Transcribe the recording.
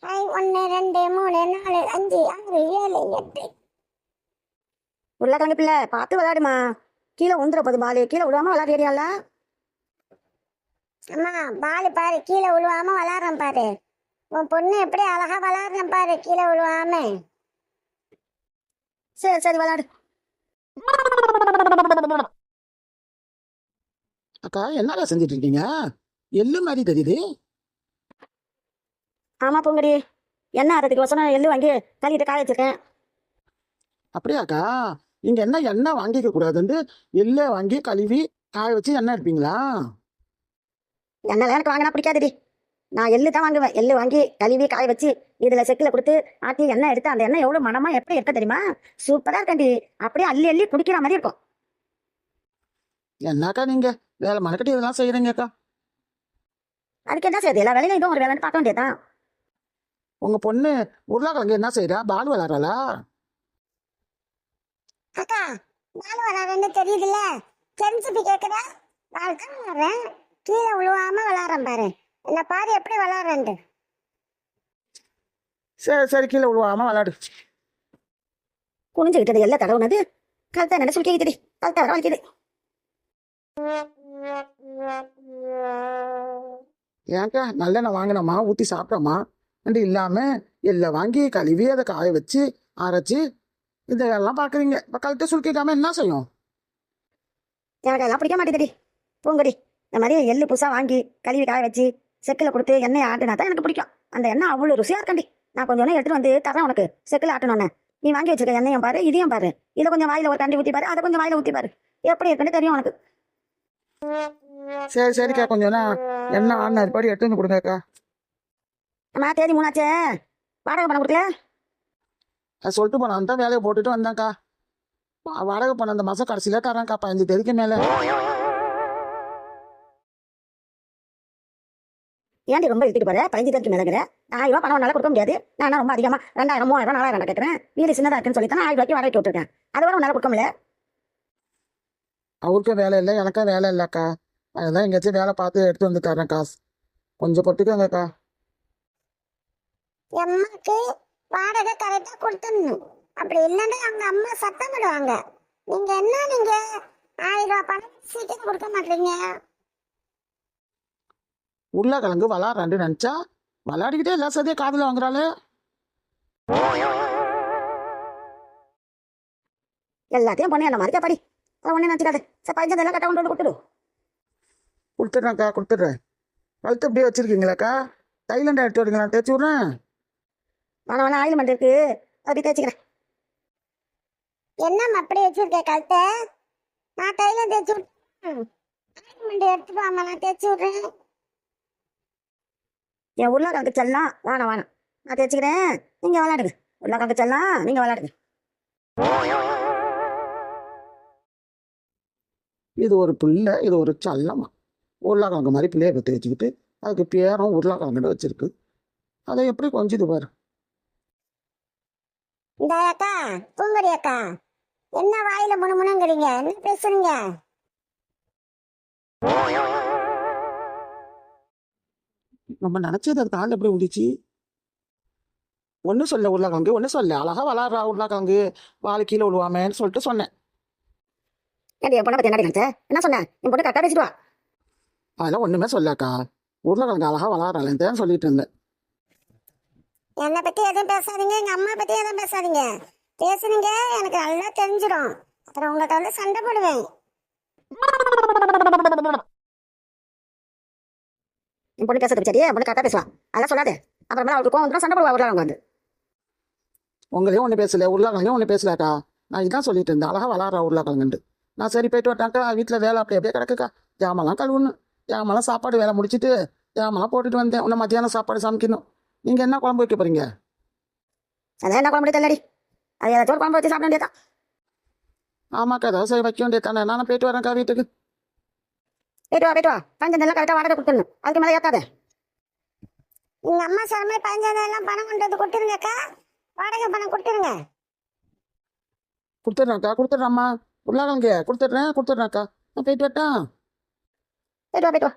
Hi 1 2 3 4 5 6 7 8. உருளைக்கிழங்கு பிள்ளை பார்த்து விளையாடுமா. கீழே உந்துற போது பாலு கீழே விழுவாம விளையாடுறியால. அம்மா பால் பாரு கீழே விழுவாம விளாடுறேன் பாரு. உன் பொண்ணு எப்படி அழகா விளாடுறேன் பாரு கீழே விழுவாம. சரி சரி விளையாடு. அக்கா என்னடா செஞ்சுட்டு இருக்கீங்க? எள்ளு மாதிரி தெரியுது. ஆமா பூங்கடி, எண்ணெய் ஆறதுக்கு வசனம் எள்ளு வாங்கி கழுவிட்டு காய வச்சிருக்கேன். அப்படியாக்கா? நீங்க என்ன எண்ணெய் வாங்கிக்க கூடாதுன்னு எள்ளை வாங்கி கழுவி காய வச்சு எண்ணெய் எடுப்பீங்களா? எண்ணெய் எனக்கு வாங்கினா பிடிக்காதுடி. நான் எள்ளு தான் வாங்குவேன். எள்ளு வாங்கி கழுவி காய வச்சு இதுல செக்கில் கொடுத்து ஆட்டி எண்ணெய் எடுத்து அந்த எண்ணெய் எவ்வளவு மனமா எப்படி இருக்க தெரியுமா? சூப்பரா இருக்கண்டி. அப்படியே அள்ளி அள்ளி குடிக்கிற மாதிரி இருக்கும். என்னக்கா நீங்க வேலை மனக்கட்டி இதெல்லாம் செய்யறீங்கக்கா? அதுக்கு என்ன செய்யுது? எல்லா வேலையும் இதுவும் ஒரு வேலைன்னு பார்க்க வேண்டியதுதான். உங்க பொண்ணு உருளைக்கிழங்கு என்ன செய்யறா? பால் விளாட்றாளா? அக்கா பால் விளாடுறேன்னு தெரியுதுல்ல, தெரிஞ்சுட்டு கேட்குற. பால் தான் விளாடுறேன், கீழே விழுவாம விளாடுறேன் பாரு. என்ன பாரு எப்படி விளாடுறேன்ட்டு. சரி சரி, கீழே விழுவாம விளாடு. குனிஞ்சு விட்டது எல்லாம் தடவுனது கழுத்தை நினைச்சு கேக்குதுடி. கழுத்தை வர வலிக்குது. ஏன்க்கா நல்லெண்ணெய் வாங்கினோமா ஊற்றி சாப்பிட்டோமா அப்படி இல்லாமல் எல்லாம் வாங்கி கழுவி அதை காய வச்சு அரைச்சி இதெல்லாம் பார்க்குறீங்க. இப்போ கழுத்தை சுருக்கிக்காம என்ன செய்யும்? எனக்கு அதெல்லாம் பிடிக்க மாட்டேதுடி பூங்கடி. இந்த மாதிரி எள்ளு புதுசாக வாங்கி கழுவி காய வச்சு செக்கில் கொடுத்து எண்ணெய் ஆட்டினா தான் எனக்கு பிடிக்கும். அந்த எண்ணெய் அவ்வளோ ருசியாக இருக்கண்டி. நான் கொஞ்சம் எடுத்துகிட்டு வந்து தரேன் உனக்கு. செக்கில் ஆட்டணுன்னு நீ வாங்கி வச்சிருக்க எண்ணெயும் பாரு, இதையும் பாரு. இதை கொஞ்சம் வாயில் ஒரு கண்டி ஊற்றி பாரு, அதை கொஞ்சம் வாயில் ஊற்றி பாரு. எப்படி இருக்குன்னு தெரியும் உனக்கு. சரி சரிக்கா, கொஞ்சம் எண்ணெய் ஆடின ஏற்பாடு எடுத்து வந்து கொடுங்கக்கா. அம்மா தேதி 3 வாடகை பணம் கொடுக்கல. அது சொல்லிட்டு போனான் தான் வேலையை போட்டுட்டு வந்தாங்க்கா. வாடகை பணம் அந்த மாதம் கடைசியில் தரேன்க்கா, 15 தேதிக்கு மேலே. ஏன்டி ரொம்ப இழுத்துட்டு போற? 15 தேதிக்கு மேலேங்கிற 1000 ரூபா பணம் உன்னால கொடுக்க முடியாது. நான் ரொம்ப அதிகமாக 2000 3000 4000 கேட்குறேன். வீடு சின்னதாக இருக்குன்னு சொல்லி தான் 1000 ரூபாய்க்கு வாடகைக்கு விட்டுருக்கேன். அதோட உன்னால கொடுக்க முடியல. அவருக்கும் வேலை இல்லை, எனக்கும் வேலை இல்லைக்கா. அதுதான் எங்கேயாச்சும் வேலை பார்த்து எடுத்து வந்து தரேன் காசு. கொஞ்சம் பொட்டுக்கோங்கக்கா. எம்மாக்கு வாடகை கரெக்டா கொடுத்துடணும். அப்படி இல்லைன்னா அவங்க அம்மா சத்தம் போடுவாங்க. நீங்க என்ன 1000 ரூபாய் பணம் சீக்கிரம் கொடுக்க மாட்டீங்க. உருளைக்கிழங்கு விளாட்றான்னு நினச்சா விளாடிக்கிட்டே எல்லா சதியும் காதில் வாங்குறாளே. எல்லாத்தையும் பண்ணி என்ன மாதிரி படி. அதை ஒன்றே நினச்சிக்காது. சரி 15 எல்லாம் கட்ட கொண்டு கொடுத்துடு. கொடுத்துட்றேன்க்கா, கொடுத்துட்றேன். கழுத்து அப்படியே வச்சுருக்கீங்களாக்கா? தைலண்டா எடுத்து வரீங்களா? தேய்ச்சி விட்றேன். வேணா வேணா ஆயில் மண்டி இருக்கு, அப்படி தேய்ச்சிக்கிறேன். என்னம்மா அப்படி வச்சிருக்க கழுத்தை? நான் கையில தேய்ச்சி விட்டேன். மண்டி எடுத்துட்டு வாமா, நான் தேய்ச்சி விடுறேன். என் உருளைக்கிழங்கு செல்லாம் வேணாம் வேணாம், நான் தேய்ச்சிக்கிறேன். நீங்கள் விளையாடுங்க. உருளைக்கிழங்கு செல்லாம் நீங்கள் விளையாடுங்க. இது ஒரு பிள்ளை, இது ஒரு சல்லமா. உருளைக்கிழங்கு மாதிரி பிள்ளையை பற்றி வச்சுக்கிட்டு அதுக்கு பேரும் உருளைக்கிழங்குன்னு வச்சிருக்கு. அதை எப்படி கொஞ்சிது பாரு. இந்த அக்கா பூங்கடி அக்கா, என்ன வாயில முணுமுணுங்கிறீங்க? என்ன பேசுறீங்க? நம்ம நினச்சது அது காலில் எப்படி விழுந்துச்சு? ஒன்றும் சொல்ல உருளைக்கிழங்கு, ஒன்றும் சொல்ல. அழகா வளர்றா உருளைக்கிழங்கு, வாழை கீழே விழுவாமேன்னு சொல்லிட்டு சொன்னேன். ஏன்டி என் பொண்ணை பற்றி என்ன நினைச்சேன்? என்ன சொன்னேன்? என் பொண்ணு கரெக்டாக பேசிட்டு வா. அதெல்லாம் ஒன்றுமே சொல்லக்கா. உருளைக்கிழங்கு அழகா வளர்றாளேன்னு தான் சொல்லிட்டு இருந்தேன். என்னை பத்தி எதுவும் பேசாதீங்க, எங்க அம்மா பத்தி எதுவும் பேசாதீங்க. பேசுனீங்க எனக்கு நல்லா தெரிஞ்சிடும். அப்புறம் உங்கள்கிட்ட வந்து சண்டை போடுவேன். என் பொண்ணு பேசுறது சரி, என் பொண்ணு கரெக்டாக பேசுவான். அதெல்லாம் சொல்லாதே. அப்புறமா அவளுக்கு கோவம் வந்துடும், சண்டை போடுவா உருளைக்கிழங்கு வந்து. உங்களையும் ஒன்றும் பேசல, உருளைக்கிழங்கையும் ஒன்றும் பேசலாக்கா. நான் இதான் சொல்லிட்டு இருந்தேன், அழகா வளர்றா உருளைக்கிழங்குண்டு. நான் சரி போயிட்டு வரட்டாக்கா. வீட்டில் வேலை அப்படி அப்படியே கிடக்குக்கா. ஜாமெல்லாம் கழுவுன்னு, ஜாமெல்லாம் சாப்பாடு வேலை முடிச்சுட்டு ஜாமெல்லாம் போட்டுட்டு வந்தேன். இன்னும் மத்தியானம் சாப்பாடு சமைக்கணும். நீங்கள் என்ன குழம்பு வைக்க போறீங்க? அதான் என்ன குழம்பு தெரியலடி. அது ஏதாச்சும் ஒரு குழம்பு வச்சு சாப்பிட வேண்டியதான். ஆமாக்கா, ஏதாவது சரி வைக்க வேண்டியது தானே. நானும் போயிட்டு வரேன்க்கா வீட்டுக்கு. போயிட்டு வா போயிட்டு வா. 15 எல்லாம் கரெக்டாக வாடகை கொடுத்துடணும். அதுக்கு மேலே ஏற்காத. எங்க அம்மா சொன்ன மாதிரி 15,000 பணம் கொண்டு வந்து கொடுத்துருங்கக்கா. வாடகை பணம் கொடுத்துருங்க. கொடுத்துட்றேன்க்கா, கொடுத்துட்றேம்மா. உருளைக்கிழங்கு கொடுத்துட்றேன்க்கா. நான் போயிட்டு வரட்டா? போயிட்டு வா போயிட்டு வா.